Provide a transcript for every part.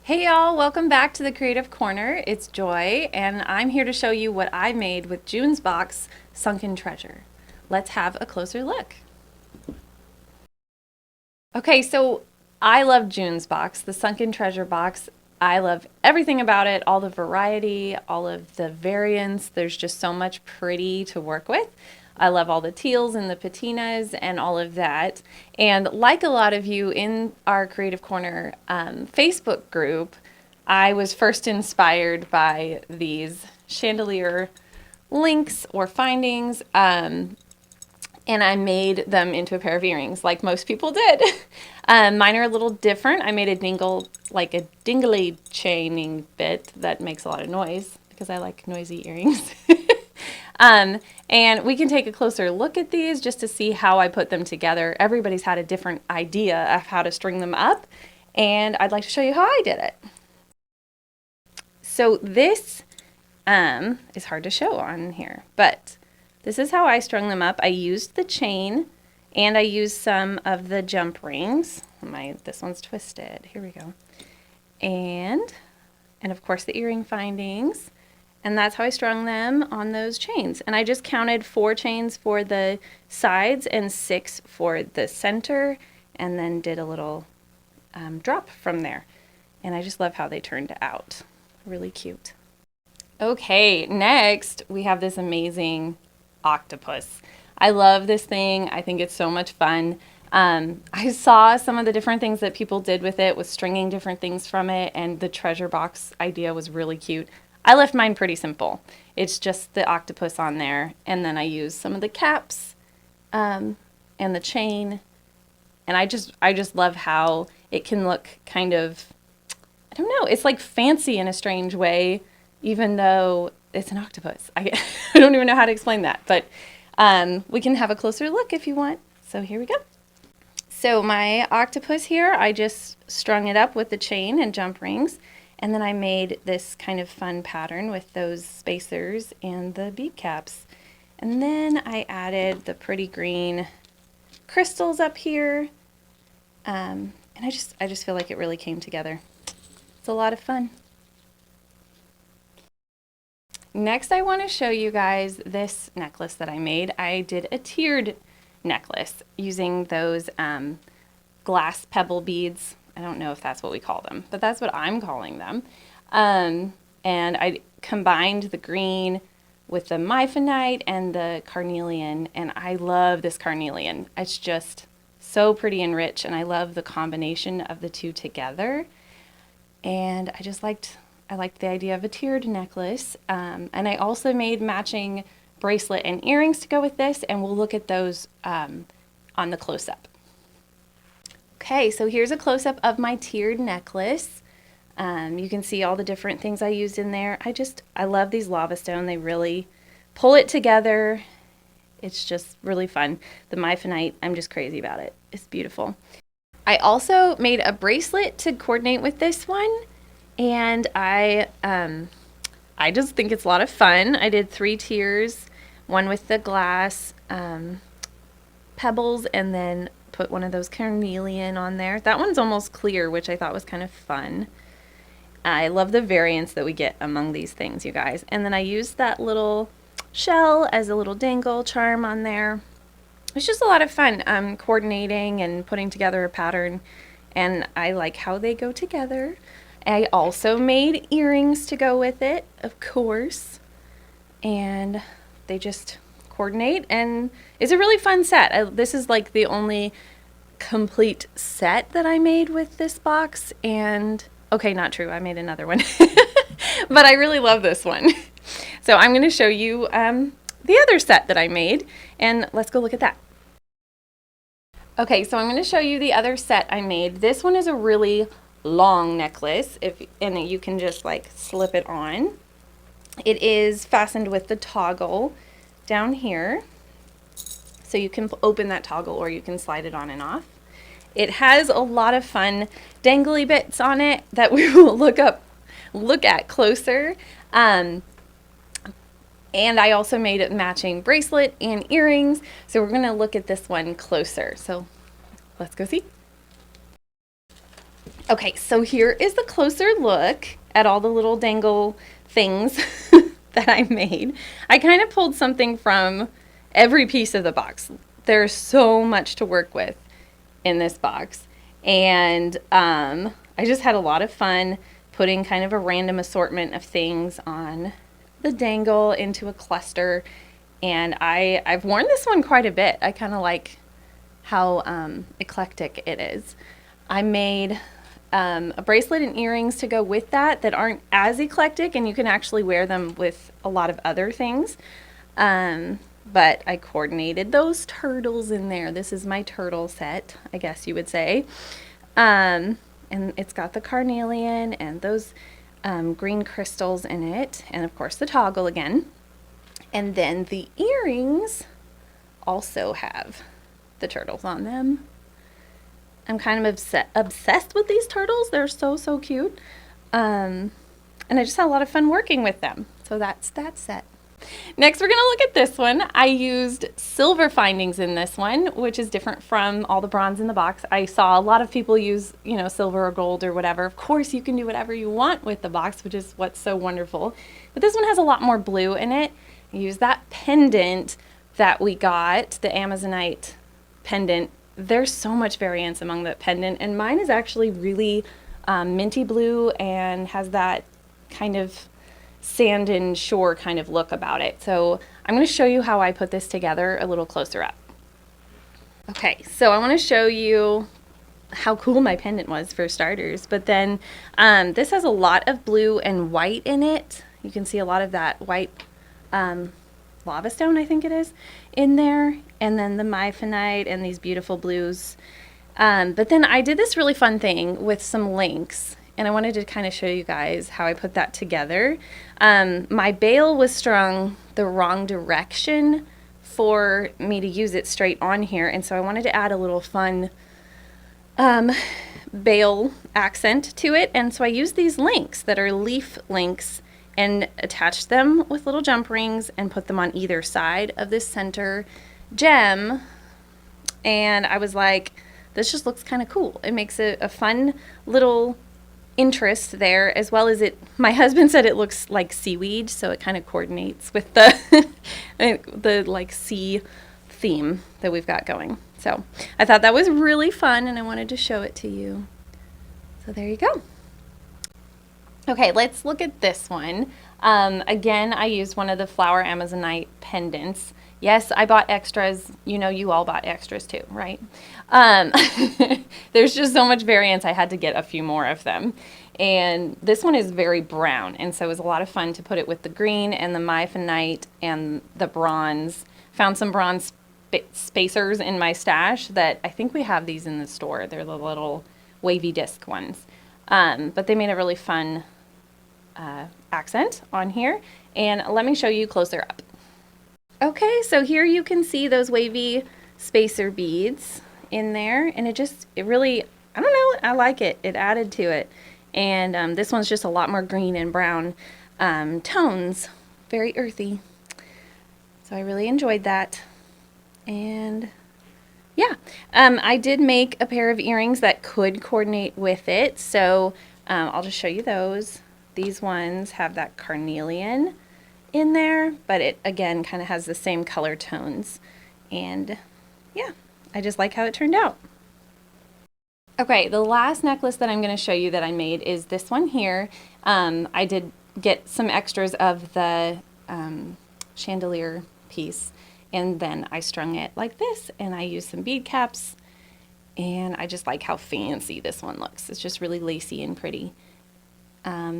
Hey y'all, welcome back to the Creative Corner. It's Joy, and I'm here to show you what I made with June's box, Sunken Treasure. Let's have a closer look. Okay, so I love June's box, the Sunken Treasure box. I love everything about it, all the variety, all of the variants. There's just so much pretty to work with. I love all the teals and the patinas and all of that. And like a lot of you in our Creative Corner Facebook group, I was first inspired by these chandelier links or findings. And I made them into a pair of earrings like most people did. Mine are a little different. I made a dingly chaining bit that makes a lot of noise because I like noisy earrings. And we can take a closer look at these just to see how I put them together. Everybody's had a different idea of how to string them up, and I'd like to show you how I did it. So this is hard to show on here, but this is how I strung them up. I used the chain and I used some of the jump rings. This one's twisted. Here we go. And of course the earring findings. And that's how I strung them on those chains. And I just counted 4 chains for the sides and 6 for the center, and then did a little drop from there. And I just love how they turned out. Really cute. Okay, next we have this amazing octopus. I love this thing. I think it's so much fun. I saw some of the different things that people did with it, with stringing different things from it, and the treasure box idea was really cute. I left mine pretty simple. It's just the octopus on there, and then I used some of the caps and the chain, and I just love how it can look kind of, I don't know, it's like fancy in a strange way, even though it's an octopus. I don't even know how to explain that, but we can have a closer look if you want. So here we go. So my octopus here, I just strung it up with the chain and jump rings, and then I made this kind of fun pattern with those spacers and the bead caps. And then I added the pretty green crystals up here, and I just feel like it really came together. It's a lot of fun. Next, I want to show you guys this necklace that I made. I did a tiered necklace using those glass pebble beads. I don't know if that's what we call them, but that's what I'm calling them. And I combined the green with the myphonite and the carnelian, and I love this carnelian. It's just so pretty and rich, and I love the combination of the two together. And I liked the idea of a tiered necklace. And I also made matching bracelet and earrings to go with this, and we'll look at those on the close-up. Okay, so here's a close-up of my tiered necklace. You can see all the different things I used in there. I love these lava stone. They really pull it together. It's just really fun. The myphonite, I'm just crazy about it. It's beautiful. I also made a bracelet to coordinate with this one, and I just think it's a lot of fun. I did 3 tiers, one with the glass pebbles, and then put one of those carnelian on there. That one's almost clear, which I thought was kind of fun. I love the variance that we get among these things, you guys. And then I used that little shell as a little dangle charm on there. It's just a lot of fun coordinating and putting together a pattern, and I like how they go together. I also made earrings to go with it, of course, and they just coordinate, and it's a really fun set. This is like the only complete set that I made with this box, and okay, not true, I made another one, but I really love this one. So I'm going to show you the other set that I made, and let's go look at that. Okay, so I'm going to show you the other set I made. This one is a really long necklace, and you can just like slip it on. It is fastened with the toggle down here, so you can open that toggle or you can slide it on and off. It has a lot of fun dangly bits on it that we will look at closer. And I also made a matching bracelet and earrings, so we're going to look at this one closer. So let's go see. Okay, so here is the closer look at all the little dangle things that I made. I kind of pulled something from every piece of the box. There's so much to work with in this box. And I just had a lot of fun putting kind of a random assortment of things on the dangle into a cluster. And I've worn this one quite a bit. I kind of like how eclectic it is. I made a bracelet and earrings to go with that aren't as eclectic, and you can actually wear them with a lot of other things. But I coordinated those turtles in there. This is my turtle set, I guess you would say. And it's got the carnelian and those green crystals in it, and of course the toggle again. And then the earrings also have the turtles on them. I'm kind of obsessed with these turtles. They're so, so cute. And I just had a lot of fun working with them. So that's that set. Next, we're going to look at this one. I used silver findings in this one, which is different from all the bronze in the box. I saw a lot of people use, silver or gold or whatever. Of course, you can do whatever you want with the box, which is what's so wonderful. But this one has a lot more blue in it. I used that pendant that we got, the Amazonite pendant. There's so much variance among the pendant, and mine is actually really minty blue and has that kind of sand and shore kind of look about it. So I'm going to show you how I put this together a little closer up. Okay, so I want to show you how cool my pendant was for starters, but then this has a lot of blue and white in it. You can see a lot of that white lava stone, I think it is, in there, and then the myphonite and these beautiful blues. But then I did this really fun thing with some links, and I wanted to kind of show you guys how I put that together. My bail was strung the wrong direction for me to use it straight on here, and so I wanted to add a little fun bail accent to it, and so I used these links that are leaf links and attached them with little jump rings and put them on either side of this center gem. And I was like, this just looks kind of cool. It makes a fun little interest there, as well as my husband said it looks like seaweed, so it kind of coordinates with the the like sea theme that we've got going. So I thought that was really fun, and I wanted to show it to you. So there you go. Okay, let's look at this one. Again, I used one of the flower Amazonite pendants. Yes, I bought extras. You all bought extras too, right? There's just so much variance, I had to get a few more of them. And this one is very brown, and so it was a lot of fun to put it with the green and the myphonite and the bronze. Found some bronze spacers in my stash that I think we have these in the store. They're the little wavy disc ones. But they made a really fun accent on here, and let me show you closer up. Okay, so here you can see those wavy spacer beads in there, and it really, I don't know, I like it. It added to it. And this one's just a lot more green and brown tones, very earthy. So I really enjoyed that. And yeah, I did make a pair of earrings that could coordinate with it, so I'll just show you those. These ones have that carnelian in there, but it again kind of has the same color tones. And yeah, I just like how it turned out. Okay, the last necklace that I'm going to show you that I made is this one here. I did get some extras of the chandelier piece, and then I strung it like this, and I used some bead caps, and I just like how fancy this one looks. It's just really lacy and pretty.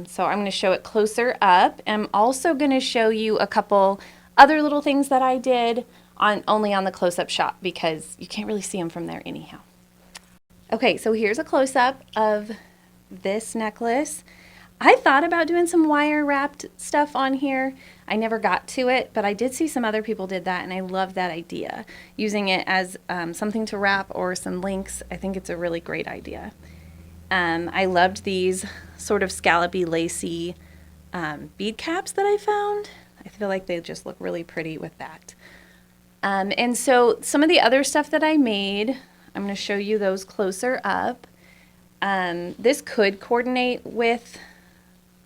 So I'm going to show it closer up. I'm also going to show you a couple other little things that I did only on the close-up shot, because you can't really see them from there anyhow. Okay, so here's a close-up of this necklace. I thought about doing some wire wrapped stuff on here. I never got to it, but I did see some other people did that, and I love that idea. Using it as something to wrap or some links, I think it's a really great idea. I loved these sort of scallopy, lacy bead caps that I found. I feel like they just look really pretty with that. And so some of the other stuff that I made, I'm going to show you those closer up. This could coordinate with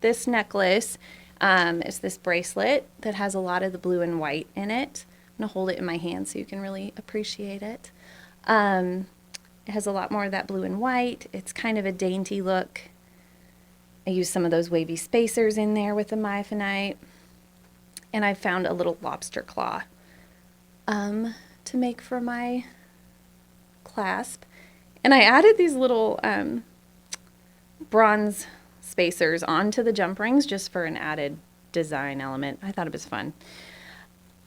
this necklace. It's this bracelet that has a lot of the blue and white in it. I'm going to hold it in my hand so you can really appreciate it. It has a lot more of that blue and white. It's kind of a dainty look. I used some of those wavy spacers in there with the myophonite. And I found a little lobster claw to make for my clasp. And I added these little bronze spacers onto the jump rings just for an added design element. I thought it was fun.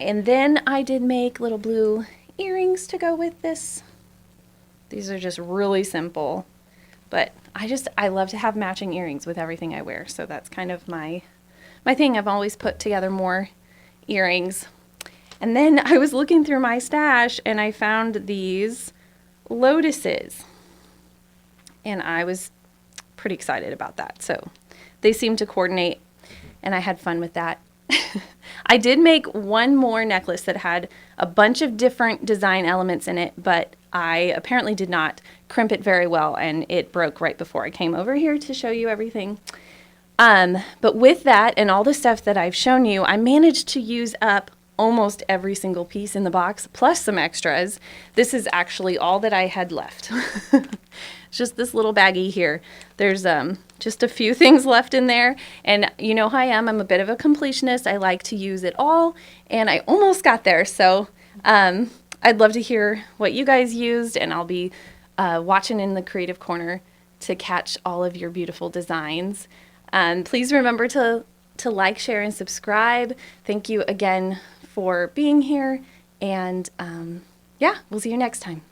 And then I did make little blue earrings to go with this. These are just really simple, but I love to have matching earrings with everything I wear. So that's kind of my thing. I've always put together more earrings. And then I was looking through my stash and I found these lotuses. And I was pretty excited about that. So they seem to coordinate and I had fun with that. I did make one more necklace that had a bunch of different design elements in it, but I apparently did not crimp it very well and it broke right before I came over here to show you everything. But with that and all the stuff that I've shown you, I managed to use up almost every single piece in the box, plus some extras. This is actually all that I had left. It's just this little baggie here. There's just a few things left in there. And you know how I am. I'm a bit of a completionist. I like to use it all. And I almost got there. So I'd love to hear what you guys used. And I'll be watching in the Creative Corner to catch all of your beautiful designs. Please remember to like, share, and subscribe. Thank you again for being here. And yeah, we'll see you next time.